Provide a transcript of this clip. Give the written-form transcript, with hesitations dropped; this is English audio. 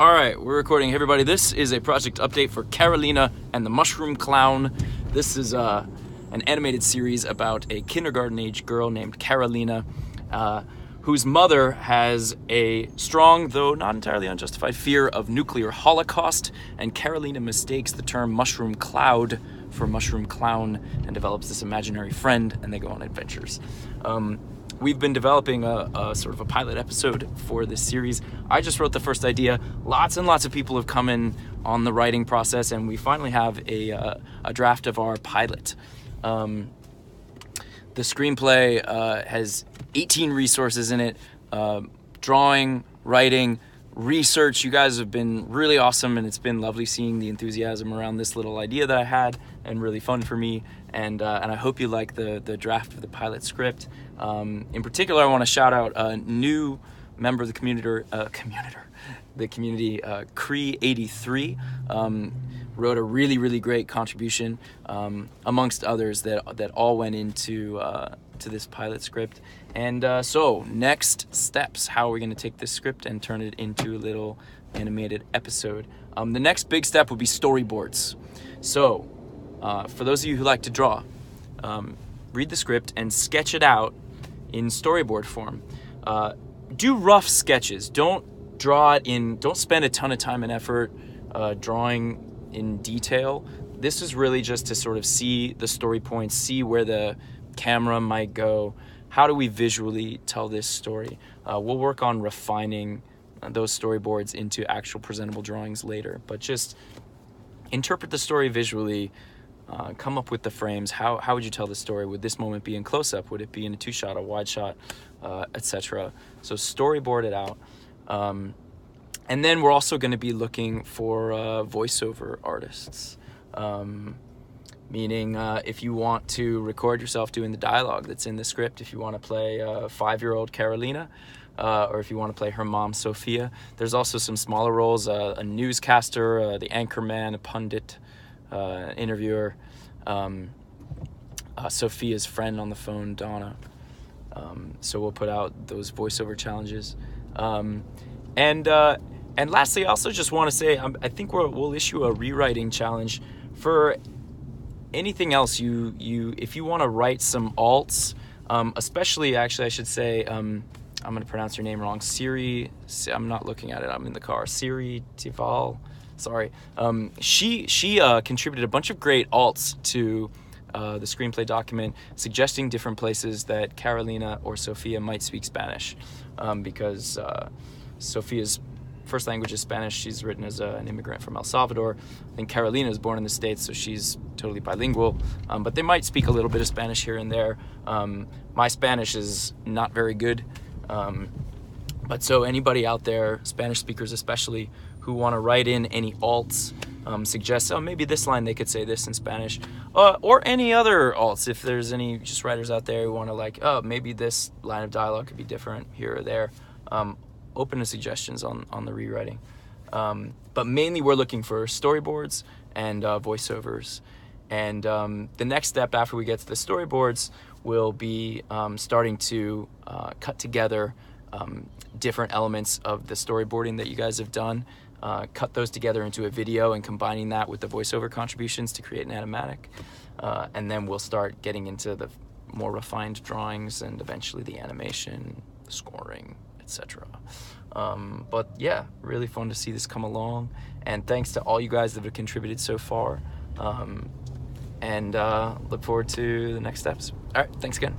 All right, we're recording. Hey everybody, this is a project update for Carolina and the Mushroom Clown. This is an animated series about a kindergarten-age girl named Carolina, whose mother has a strong, though not entirely unjustified, fear of nuclear holocaust, and Carolina mistakes the term mushroom cloud for mushroom clown and develops this imaginary friend, and they go on adventures. We've been developing a sort of a pilot episode for this series. I just wrote the first idea. Lots and lots of people have come in on the writing process, and we finally have a draft of our pilot. The screenplay has 18 resources in it, drawing, writing, research. You guys have been really awesome, and it's been lovely seeing the enthusiasm around this little idea that I had, and really fun for me. And I hope you like the draft of the pilot script. In particular, I want to shout out a new member of the community, Cree83, wrote a really great contribution, amongst others that all went into to this pilot script. And so next steps, how are we going to take this script and turn it into a little animated episode? The next big step would be storyboards. So for those of you who like to draw, read the script and sketch it out in storyboard form. Do rough sketches. Don't spend a ton of time and effort drawing in detail. This is really just to sort of see the story points, see where the camera might go. How do we visually tell this story? We'll work on refining those storyboards into actual presentable drawings later, but just interpret the story visually. Come up with the frames. How would you tell the story? Would this moment be in close-up? Would it be in a two-shot, a wide shot, etc.? So storyboard it out. And then we're also going to be looking for voiceover artists. Meaning if you want to record yourself doing the dialogue that's in the script, if you want to play 5-year-old Carolina, or if you want to play her mom, Sophia. There's also some smaller roles, a newscaster, the anchorman, a pundit, interviewer, Sophia's friend on the phone, Donna. So we'll put out those voiceover challenges. And lastly, I also just want to say, I think we'll issue a rewriting challenge for anything else. If you want to write some alts, especially, actually, I should say, I'm going to pronounce your name wrong. Siri, I'm not looking at it. I'm in the car. Siri Tival. Sorry. She contributed a bunch of great alts to the screenplay document, suggesting different places that Carolina or Sophia might speak Spanish, because Sophia's first language is Spanish. She's written as an immigrant from El Salvador. I think Carolina is born in the States, so she's totally bilingual, but they might speak a little bit of Spanish here and there. My Spanish is not very good, but so anybody out there, Spanish speakers especially, who want to write in any alts, suggest, maybe this line they could say this in Spanish, or any other alts. If there's any just writers out there who want to maybe this line of dialogue could be different here or there, open to suggestions on the rewriting. But mainly we're looking for storyboards and voiceovers. And the next step after we get to the storyboards will be starting to cut together different elements of the storyboarding that you guys have done, cut those together into a video and combining that with the voiceover contributions to create an animatic. And then we'll start getting into the more refined drawings and eventually the animation, the scoring, etc. But yeah, really fun to see this come along. And thanks to all you guys that have contributed so far. And look forward to the next steps. All right, thanks again.